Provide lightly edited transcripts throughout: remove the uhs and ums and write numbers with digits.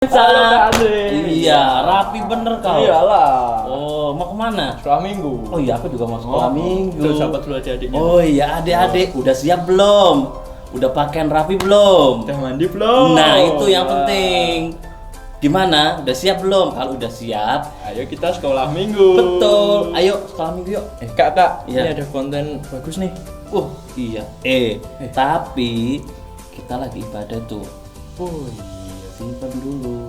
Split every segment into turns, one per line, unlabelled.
Halo Kak Andre.
Iya, rapi bener kau.
Iyalah.
Oh, mau kemana?
Sekolah minggu.
Oh iya, aku juga mau sekolah minggu.
Tuh sahabat dulu adik-adiknya.
Oh iya, adik-adik udah siap belum? Udah pakaian rapi belum?
Udah mandi belum?
Nah, itu yang
Wah.
penting. Gimana? Udah siap belum? Kalau udah siap,
Ayo kita sekolah minggu.
betul. Ayo sekolah minggu yuk.
Kak,
Iya.
ini ada konten bagus nih.
Iya. Tapi kita lagi ibadah tuh.
Oh iya.
Simpen dulu.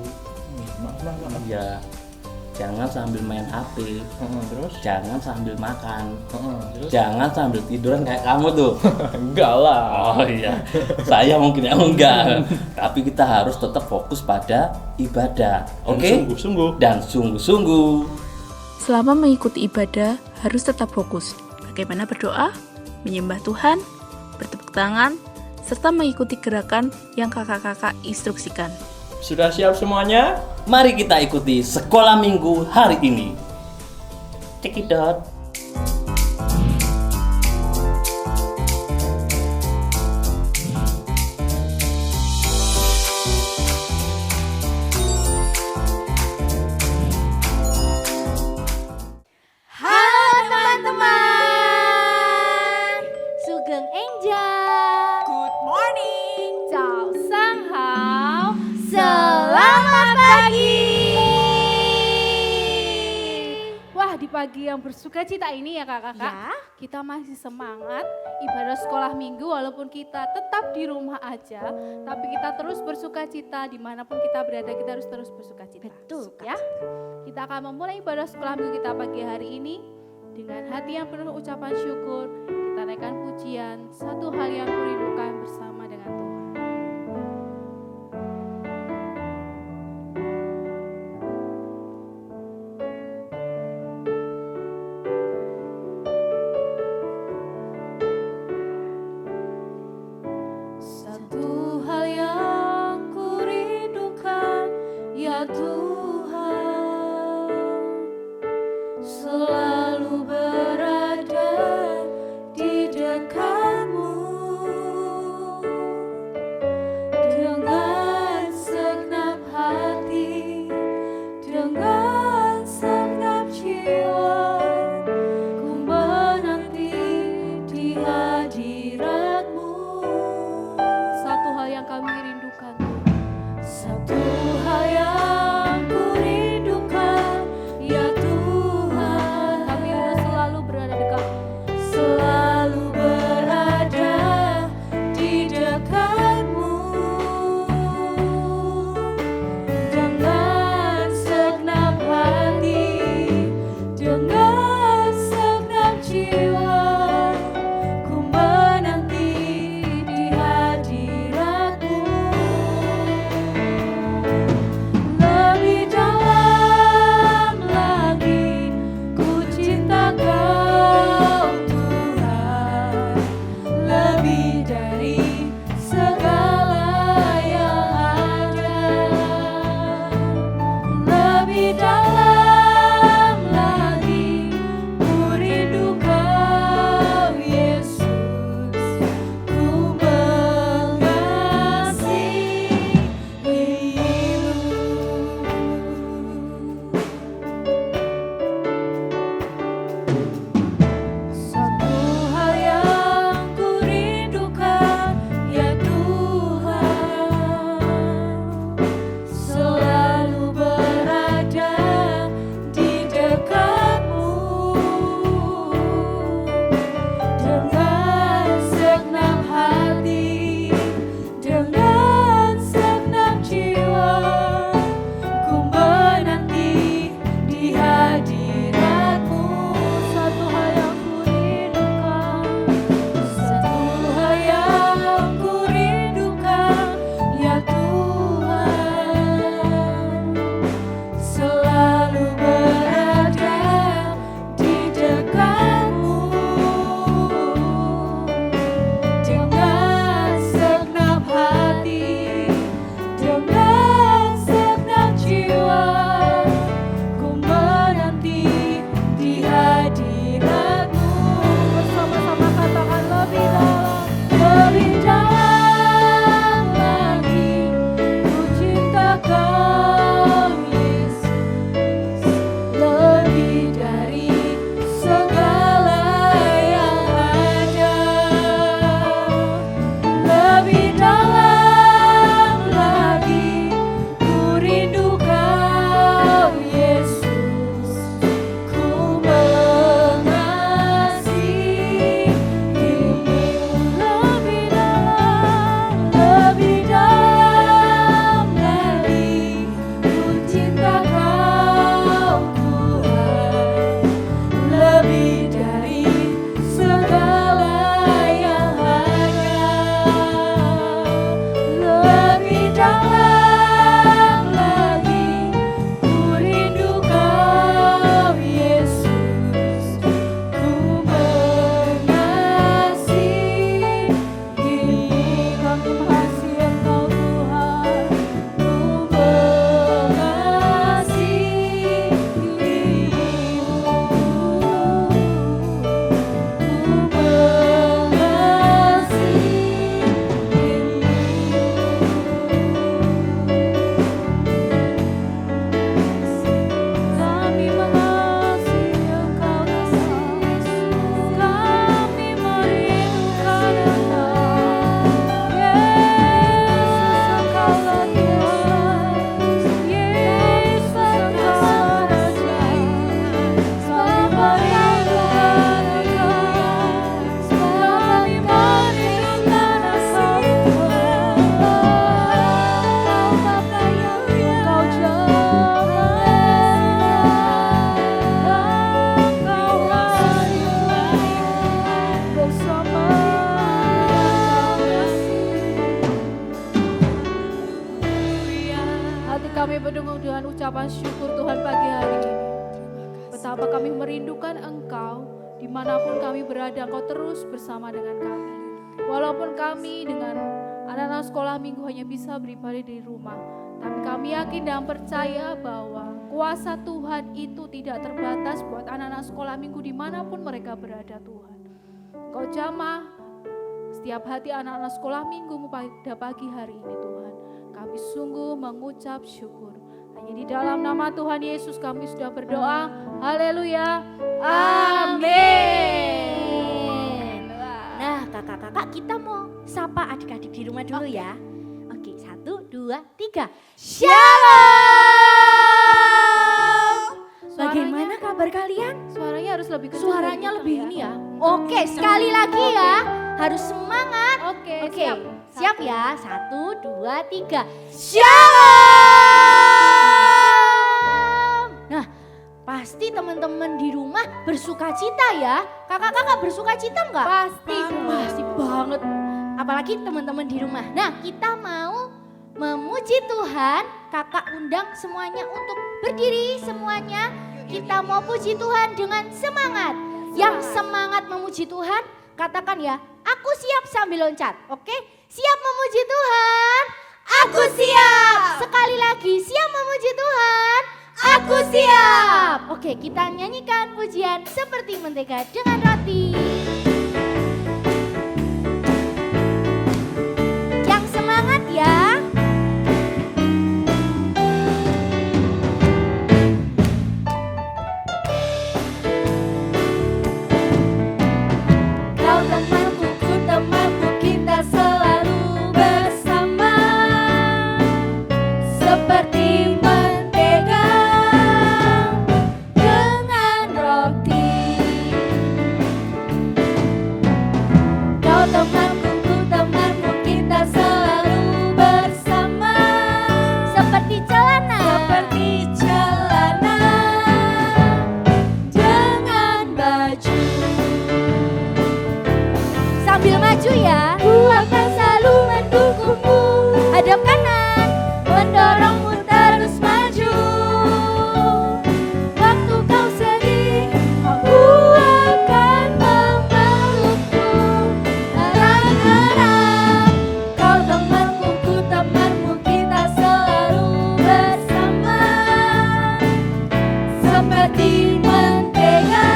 Maaf.
Iya. Jangan sambil main HP.
Terus?
Jangan sambil makan.
Terus?
Jangan sambil tiduran kayak kamu tuh.
Enggak lah.
Oh iya, saya mungkin enggak. Tapi kita harus tetap fokus pada ibadah, oke?
Sungguh-sungguh.
Dan sungguh-sungguh.
Selama mengikuti ibadah, harus tetap fokus. Bagaimana berdoa, menyembah Tuhan, bertepuk tangan, serta mengikuti gerakan yang kakak-kakak instruksikan.
Sudah siap semuanya?
Mari kita ikuti sekolah minggu hari ini. Check it out.
Halo teman-teman, Sugeng Enjang.
Good morning.
Ciao Sang Hao. Selamat pagi. Wah, di pagi yang bersuka cita ini ya kakak-kakak,
Ya.
kita masih semangat ibadah sekolah minggu walaupun kita tetap di rumah aja, tapi kita terus bersuka cita dimanapun kita berada, kita harus terus bersuka cita.
Betul, Kak.
Ya. Kita akan memulai ibadah sekolah minggu kita pagi hari ini dengan hati yang penuh ucapan syukur. Kita naikkan pujian, satu hal yang kurindukan bersama dengan Tuhan. Satu hal yang kurindukan, ya Tuhan, selalu berada di dekatmu dengan segenap hati, dengan segenap jiwa, ku menanti di hadiratmu. Satu hal yang kami rindukan, satu hal yang penuh dengan ucapan syukur Tuhan pagi hari ini. Betapa kami merindukan Engkau, dimanapun kami berada, Engkau terus bersama dengan kami. Walaupun kami dengan anak-anak sekolah minggu hanya bisa beribadah di rumah, tapi kami yakin dan percaya bahwa kuasa Tuhan itu tidak terbatas buat anak-anak sekolah minggu dimanapun mereka berada Tuhan. Engkau jamah setiap hati anak-anak sekolah minggumu pada pagi hari ini Tuhan. Kami sungguh mengucap syukur. Hanya di dalam nama Tuhan Yesus kami sudah berdoa. Haleluya. Amin.
Nah, kakak-kakak kita mau sapa adik-adik di rumah dulu ya. Oke, 1, 2, 3. Shalom. Bagaimana kabar kalian?
Suaranya harus lebih kecil.
Suaranya
dari
lebih
kita
ini ya. Oke, sekali lagi ya. Harus semangat.
Oke,
Oke,
siap.
siap ya. 1, 2, 3. Shalom. Nah, pasti teman-teman di rumah bersuka cita ya. Kakak-kakak bersuka cita enggak?
Pasti.
Pasti banget. Apalagi teman-teman di rumah. Nah, kita mau memuji Tuhan. Kakak undang semuanya untuk berdiri semuanya. Kita mau puji Tuhan dengan semangat. Yang semangat memuji Tuhan, katakan ya, aku siap sambil loncat. Oke? Siap memuji Tuhan. Aku siap. Sekali lagi, siap memuji Tuhan. Aku siap. Oke, kita nyanyikan pujian seperti mentega dengan roti. Yang semangat ya. Kau temanku, ku temanku, kita selalu bersama. Seperti mentega dengan roti. Kau temanku, ku temanku, kita selalu bersama. Seperti celana dengan baju. Sambil maju ya, ku akan selalu mendukungmu. Hadap kanan, mendorongmu terus maju. Waktu kau sedih, aku akan memelukmu. Erat-erat, kau temanku, ku temanmu, kita selalu bersama. Seperti mentega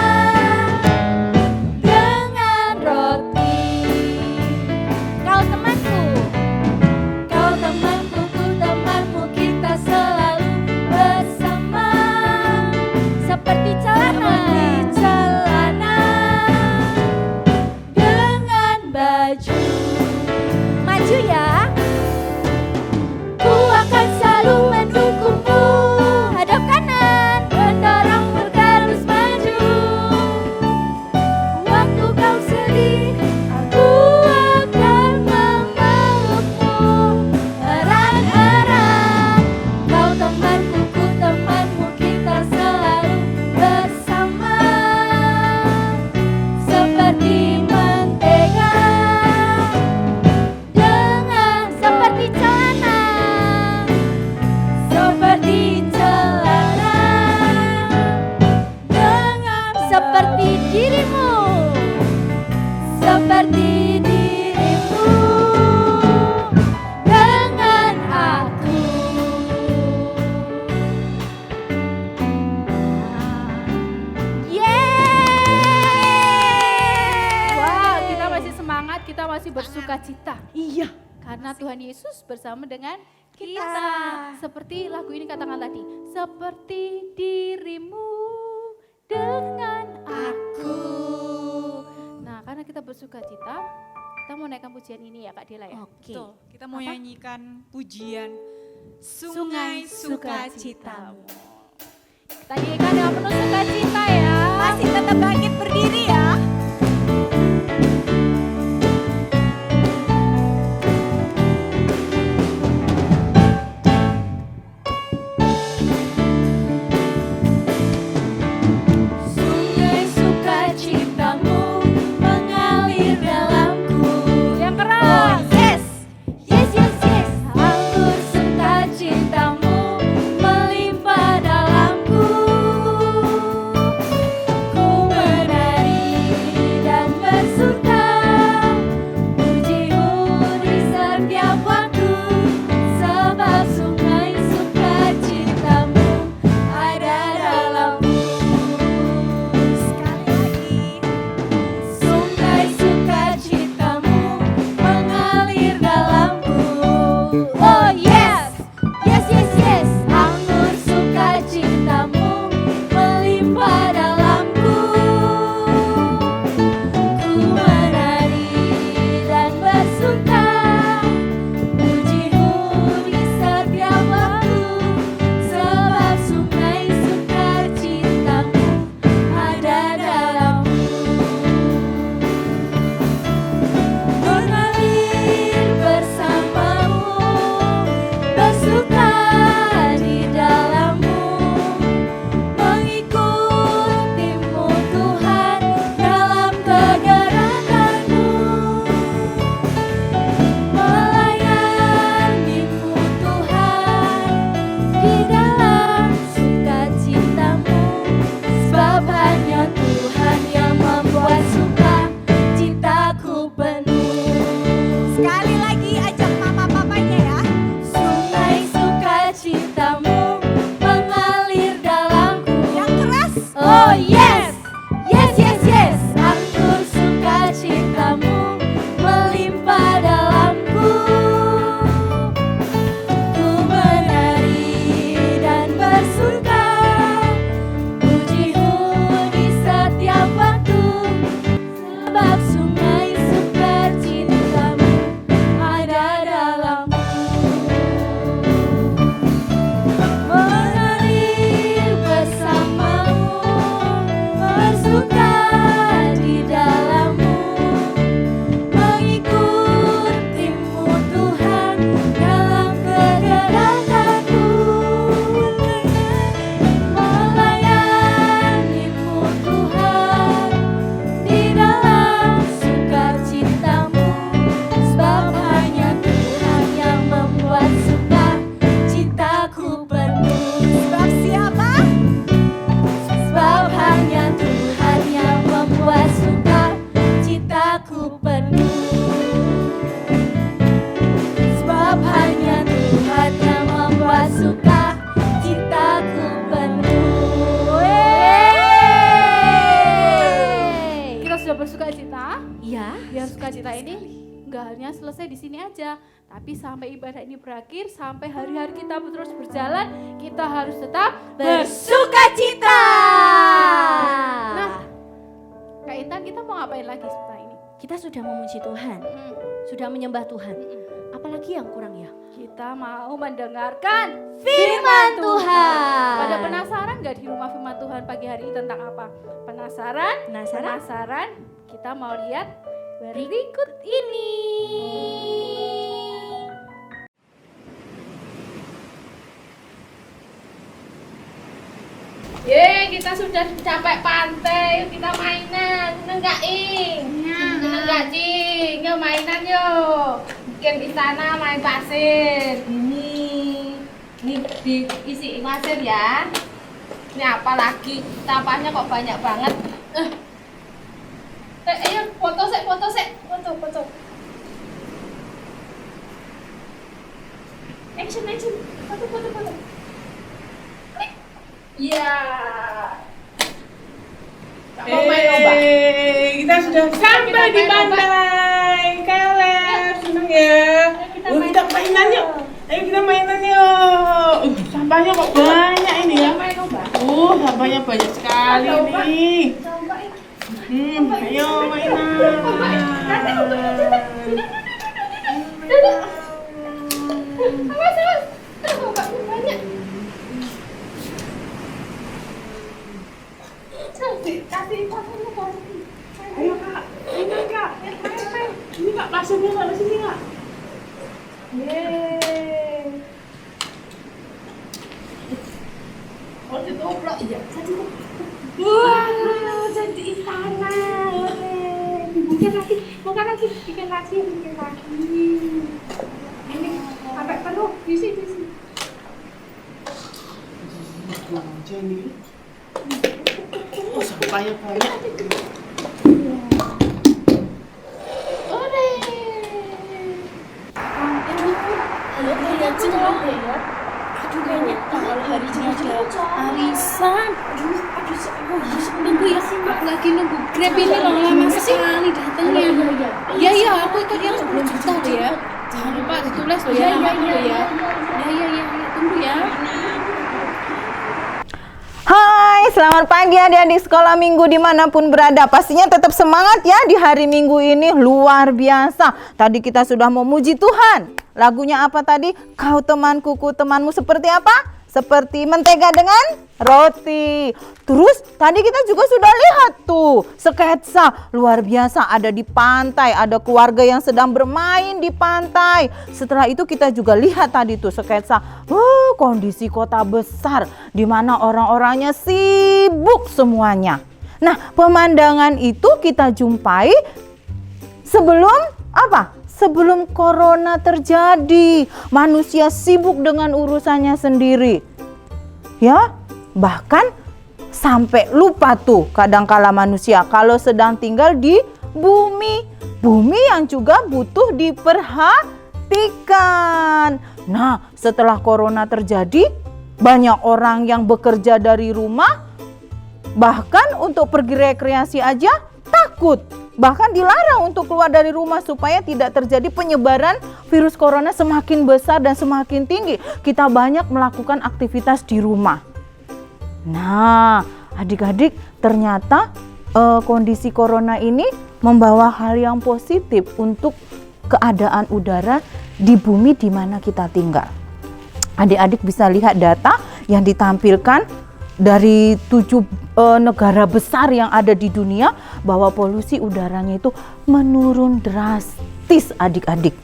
dengan roti. Kau temanku, ku temanmu, kita selalu bersama. Seperti celana dengan baju. Maju ya. Ku akan selalu mendukungmu. Hadap kanan, mendorongmu terus maju. Waktu kau sedih, aku akan memelukmu. Erat-erat, kau temanku, ku temanmu, kita selalu bersama. Seperti mentega dengan seperti celana dengan seperti dirimu, dengan aku. Yeay!
Wow, kita masih semangat, kita masih bersuka cita.
Iya.
Karena Tuhan Yesus bersama dengan kita. Seperti lagu ini katakan tadi. Seperti dirimu dengan aku. Nah, karena kita bersuka cita, kita mau naikkan pujian ini ya Kak Dela ya.
Oke.
Betul, kita mau
Apa?
nyanyikan pujian
Sungai
Sungai Sukacitamu.
Kita nyanyikan dengan penuh sukacita ya.
Masih tetap bangkit berdiri ya.
Sungai sukacitamu mengalir dalamku.
Yang keras.
Yes, yes, yes, yes. Alur sukacitamu
sukacita ini nggak hanya selesai di sini aja, tapi sampai ibadah ini berakhir, sampai hari-hari kita terus berjalan, kita harus tetap
Bersukacita.
Nah, Kak Intan, kita mau ngapain lagi setelah ini?
Kita sudah memuji Tuhan, sudah menyembah Tuhan. Apalagi yang kurang ya?
Kita mau mendengarkan
Firman Tuhan.
Pada penasaran nggak di rumah firman Tuhan pagi hari ini tentang apa? Penasaran?
Penasaran?
Penasaran? Kita mau lihat berikut ini. Kita sudah sampai pantai, yuk kita mainan. Seneng gak, Ing? Seneng gak, Cing? Yuk mainan yuk. Bikin di sana main pasir. Ini diisi pasir ya. Ini apa lagi? Sampahnya kok banyak banget. Ayo foto sek. Foto. Action. Foto. Iya. Mau main lomba?
Kita sudah sampai di pantai. Kaleb, senang ya. Kita mainan yuk. Ayo kita mainan yuk. Sampahnya kok banyak ini ya.
Main lomba.
Sampahnya banyak sekali nih. Ayo mainan.
Awas. Banyak. Kasih pasirnya kasih.
Ayo kak, mainan kak. Ini kak pasirnya sana sini kak.
Yeay. Oh, ditoplok ya. Wah, jadi istana. Bikin lagi. Ini sampai penuh. Isi.
Aja nih. Sampahnya banyak.
Aduh kayaknya kalau hari ini ada arisan. Tunggu ya, aku lagi nunggu Grab ini loh, lama sekali datangnya. Iya, aku ikut yang 10 juta tuh ya. Jangan lupa ditulis loh ya. Iya. Tunggu ya.
Hai, selamat pagi adik-adik sekolah minggu dimanapun berada. Pastinya tetap semangat ya di hari minggu ini, luar biasa. Tadi kita sudah memuji Tuhan. Lagunya apa tadi? Kau temanku, ku temanmu seperti apa? Seperti mentega dengan roti. Terus tadi kita juga sudah lihat tuh sketsa luar biasa, ada di pantai, ada keluarga yang sedang bermain di pantai. Setelah itu kita juga lihat tadi tuh sketsa kondisi kota besar di mana orang-orangnya sibuk semuanya. Nah, pemandangan itu kita jumpai sebelum apa? Sebelum corona terjadi, manusia sibuk dengan urusannya sendiri. Ya, bahkan sampai lupa tuh kadangkala manusia kalau sedang tinggal di bumi yang juga butuh diperhatikan. Nah, setelah corona terjadi, banyak orang yang bekerja dari rumah, bahkan untuk pergi rekreasi aja takut. Bahkan dilarang untuk keluar dari rumah supaya tidak terjadi penyebaran virus corona semakin besar dan semakin tinggi. Kita banyak melakukan aktivitas di rumah. Nah, adik-adik, ternyata kondisi corona ini membawa hal yang positif untuk keadaan udara di bumi di mana kita tinggal. Adik-adik bisa lihat data yang ditampilkan dari 7 negara besar yang ada di dunia bahwa polusi udaranya itu menurun drastis adik-adik.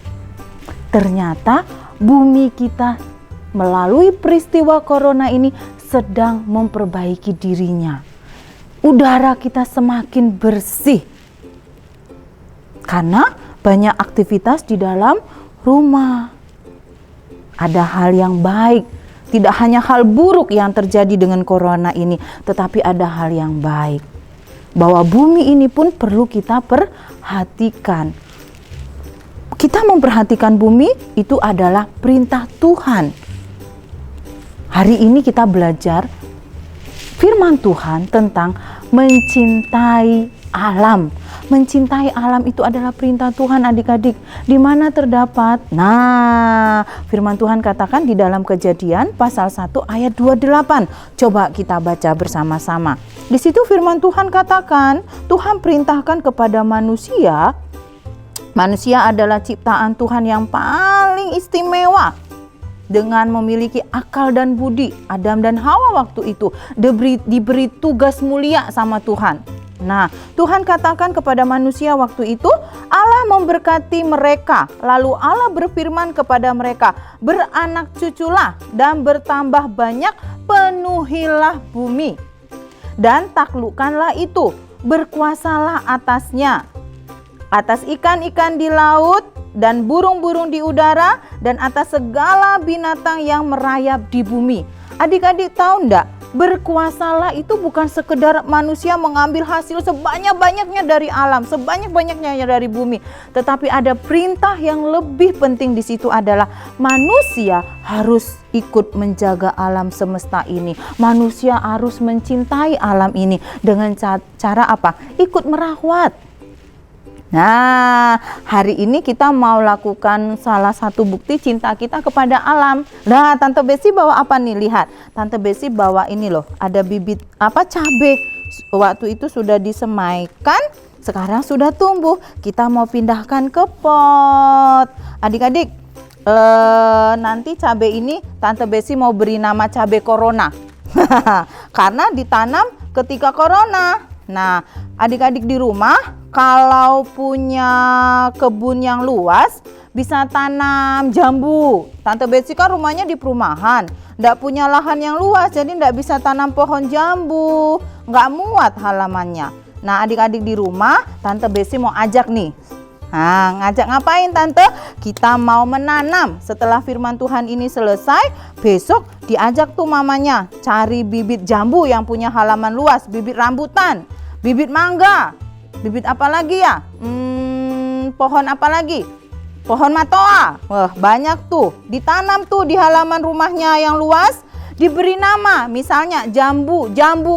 Ternyata bumi kita melalui peristiwa corona ini sedang memperbaiki dirinya. Udara kita semakin bersih karena banyak aktivitas di dalam rumah. Ada hal yang baik. Tidak hanya hal buruk yang terjadi dengan corona ini, tetapi ada hal yang baik. Bahwa bumi ini pun perlu kita perhatikan. Kita memperhatikan bumi itu adalah perintah Tuhan. Hari ini kita belajar firman Tuhan tentang mencintai alam, mencintai alam itu adalah perintah Tuhan adik-adik. Di mana terdapat? Nah, firman Tuhan katakan di dalam Kejadian pasal 1 ayat 28. Coba kita baca bersama-sama. Di situ firman Tuhan katakan, Tuhan perintahkan kepada manusia. Manusia adalah ciptaan Tuhan yang paling istimewa dengan memiliki akal dan budi. Adam dan Hawa waktu itu diberi tugas mulia sama Tuhan. Nah, Tuhan katakan kepada manusia waktu itu, Allah memberkati mereka. Lalu Allah berfirman kepada mereka, beranak cuculah dan bertambah banyak, penuhilah bumi. Dan taklukkanlah itu, berkuasalah atasnya, atas ikan-ikan di laut dan burung-burung di udara dan atas segala binatang yang merayap di bumi. Adik-adik tahu enggak? Berkuasalah itu bukan sekedar manusia mengambil hasil sebanyak-banyaknya dari alam, sebanyak-banyaknya dari bumi, tetapi ada perintah yang lebih penting di situ adalah manusia harus ikut menjaga alam semesta ini. Manusia harus mencintai alam ini dengan cara apa? Ikut merawat. Nah, hari ini kita mau lakukan salah satu bukti cinta kita kepada alam. Nah, Tante Besi bawa apa nih? Lihat, Tante Besi bawa ini loh, ada bibit cabai. Waktu itu sudah disemaikan, sekarang sudah tumbuh. Kita mau pindahkan ke pot. Adik-adik, nanti cabai ini Tante Besi mau beri nama cabai corona. Karena ditanam ketika corona. Nah, adik-adik di rumah kalau punya kebun yang luas bisa tanam jambu. Tante Betsy kan rumahnya di perumahan, nggak punya lahan yang luas, jadi nggak bisa tanam pohon jambu, nggak muat halamannya. Nah, adik-adik di rumah Tante Betsy mau ajak nih. Nah, ngajak ngapain Tante? Kita mau menanam. Setelah firman Tuhan ini selesai, besok diajak tuh mamanya cari bibit jambu yang punya halaman luas, bibit rambutan, bibit mangga, bibit apa lagi ya? Pohon apa lagi? Pohon matoa. Wah, banyak tuh. Ditanam tuh di halaman rumahnya yang luas. Diberi nama, misalnya jambu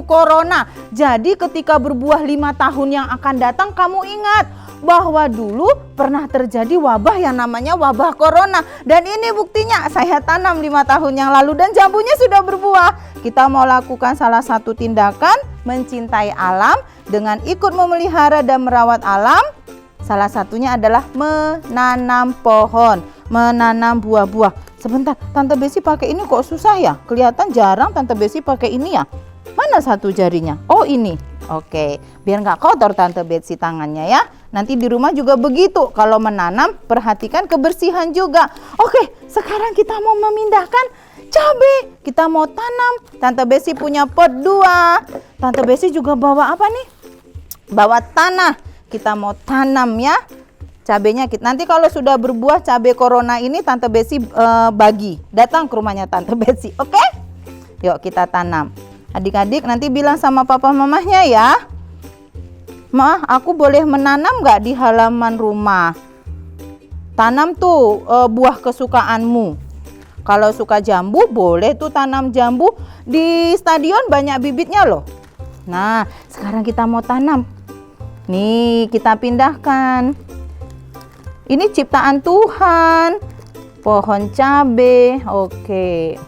corona. Jadi ketika berbuah 5 tahun yang akan datang, kamu ingat bahwa dulu pernah terjadi wabah yang namanya wabah corona. Dan ini buktinya, saya tanam 5 tahun yang lalu dan jambunya sudah berbuah. Kita mau lakukan salah satu tindakan mencintai alam dengan ikut memelihara dan merawat alam. Salah satunya adalah menanam pohon, menanam buah-buah. Sebentar, Tante Besi pakai ini kok susah ya? Kelihatan jarang Tante Besi pakai ini ya. Mana satu jarinya? Oh, ini. Oke, biar nggak kotor Tante Betsy tangannya ya. Nanti di rumah juga begitu. Kalau menanam, perhatikan kebersihan juga. Oke, sekarang kita mau memindahkan cabai. Kita mau tanam. Tante Betsy punya pot 2. Tante Betsy juga bawa apa nih? Bawa tanah. Kita mau tanam ya. Cabenya nanti kalau sudah berbuah cabai corona ini Tante Betsy bagi. Datang ke rumahnya Tante Betsy. Oke? Yuk kita tanam. Adik-adik nanti bilang sama papa mamahnya ya. Ma, aku boleh menanam gak di halaman rumah? Tanam tuh buah kesukaanmu. Kalau suka jambu boleh tuh tanam jambu. Di stadion banyak bibitnya loh. Nah, sekarang kita mau tanam. Nih, kita pindahkan. Ini ciptaan Tuhan. Pohon cabai. Oke.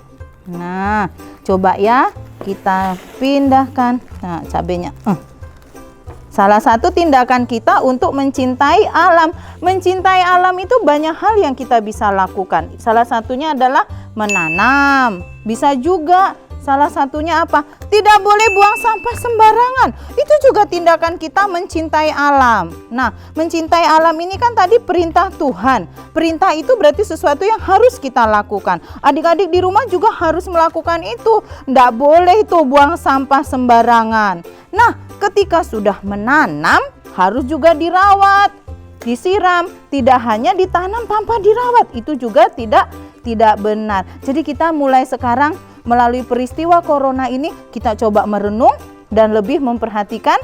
Nah, coba ya. Kita pindahkan. Nah, cabenya. Salah satu tindakan kita untuk mencintai alam. Mencintai alam itu banyak hal yang kita bisa lakukan. Salah satunya adalah menanam. Bisa juga. Salah satunya apa? Tidak boleh buang sampah sembarangan. Itu juga tindakan kita mencintai alam. Nah, mencintai alam ini kan tadi perintah Tuhan. Perintah itu berarti sesuatu yang harus kita lakukan. Adik-adik di rumah juga harus melakukan itu. Tidak boleh itu buang sampah sembarangan. Nah, ketika sudah menanam, harus juga dirawat, disiram. Tidak hanya ditanam tanpa dirawat. Itu juga tidak benar. Jadi kita mulai sekarang melalui peristiwa corona ini kita coba merenung dan lebih memperhatikan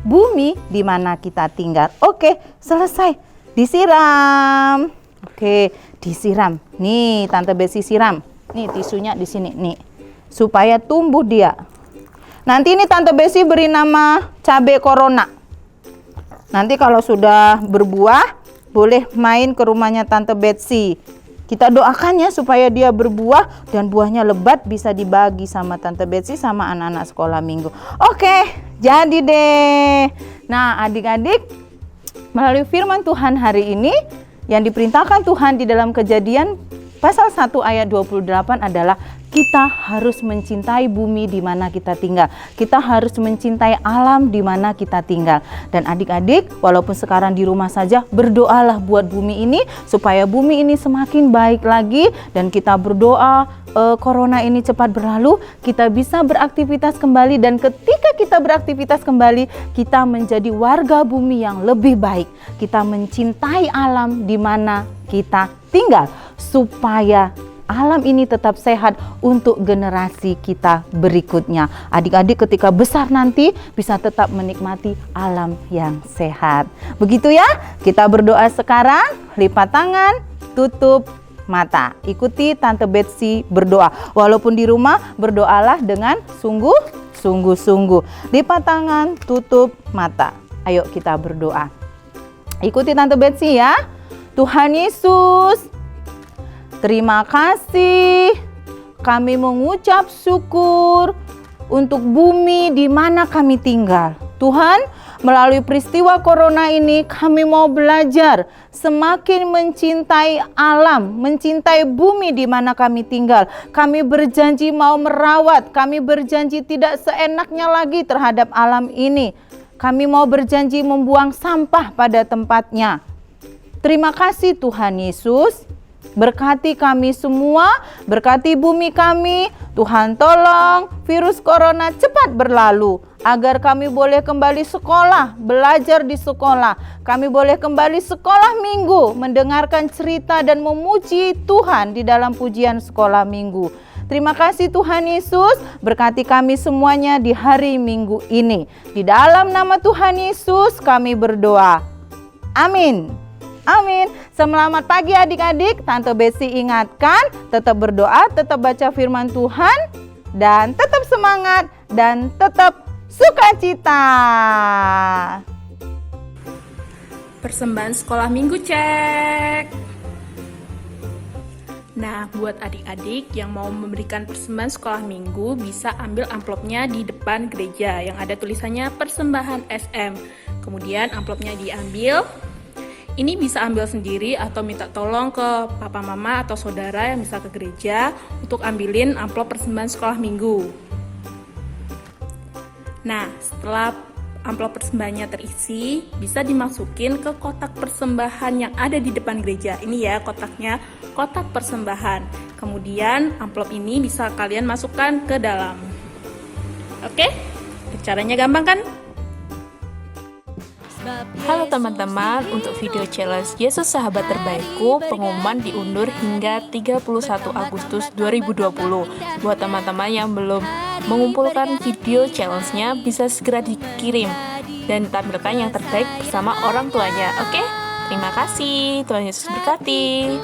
bumi di mana kita tinggal. Oke, selesai. Disiram. Oke, disiram. Nih, Tante Betsy siram. Nih tisunya di sini nih. Supaya tumbuh dia. Nanti ini Tante Betsy beri nama cabai corona. Nanti kalau sudah berbuah, boleh main ke rumahnya Tante Betsy. Kita doakan ya supaya dia berbuah dan buahnya lebat, bisa dibagi sama Tante Betsy sama anak-anak sekolah minggu. Oke, jadi deh. Nah, adik-adik, melalui firman Tuhan hari ini yang diperintahkan Tuhan di dalam Kejadian pasal 1 ayat 28 adalah kita harus mencintai bumi di mana kita tinggal. Kita harus mencintai alam di mana kita tinggal. Dan adik-adik, walaupun sekarang di rumah saja, berdoalah buat bumi ini supaya bumi ini semakin baik lagi, dan kita berdoa corona ini cepat berlalu, kita bisa beraktivitas kembali, dan ketika kita beraktivitas kembali, kita menjadi warga bumi yang lebih baik. Kita mencintai alam di mana kita tinggal supaya alam ini tetap sehat untuk generasi kita berikutnya. Adik-adik ketika besar nanti bisa tetap menikmati alam yang sehat. Begitu ya, kita berdoa sekarang, lipat tangan, tutup mata. Ikuti Tante Betsy berdoa. Walaupun di rumah, berdoalah dengan sungguh-sungguh. Lipat tangan, tutup mata. Ayo kita berdoa. Ikuti Tante Betsy ya. Tuhan Yesus, terima kasih, kami mengucap syukur untuk bumi di mana kami tinggal. Tuhan, melalui peristiwa corona ini kami mau belajar semakin mencintai alam, mencintai bumi di mana kami tinggal. Kami berjanji mau merawat, kami berjanji tidak seenaknya lagi terhadap alam ini. Kami mau berjanji membuang sampah pada tempatnya. Terima kasih Tuhan Yesus. Berkati kami semua, berkati bumi kami. Tuhan tolong virus corona cepat berlalu, agar kami boleh kembali sekolah, belajar di sekolah. Kami boleh kembali sekolah minggu, mendengarkan cerita dan memuji Tuhan di dalam pujian sekolah minggu. Terima kasih Tuhan Yesus, berkati kami semuanya di hari Minggu ini. Di dalam nama Tuhan Yesus kami berdoa. Amin. Amin. Selamat pagi adik-adik. Tante Betsy ingatkan, tetap berdoa, tetap baca firman Tuhan, dan tetap semangat, dan tetap sukacita.
Persembahan sekolah minggu cek. Nah, buat adik-adik yang mau memberikan persembahan sekolah minggu, bisa ambil amplopnya di depan gereja yang ada tulisannya persembahan SM. Kemudian amplopnya diambil. Ini bisa ambil sendiri atau minta tolong ke papa mama atau saudara yang bisa ke gereja untuk ambilin amplop persembahan sekolah minggu. Nah, setelah amplop persembahannya terisi, bisa dimasukin ke kotak persembahan yang ada di depan gereja. Ini ya kotaknya, kotak persembahan. Kemudian amplop ini bisa kalian masukkan ke dalam. Oke? Caranya gampang kan?
Halo teman-teman, untuk video challenge Yesus Sahabat Terbaikku, pengumuman diundur hingga 31 Agustus 2020. Buat teman-teman yang belum mengumpulkan video challenge-nya, bisa segera dikirim dan tampilkan yang terbaik bersama orang tuanya. Oke? Terima kasih, Tuhan Yesus berkati.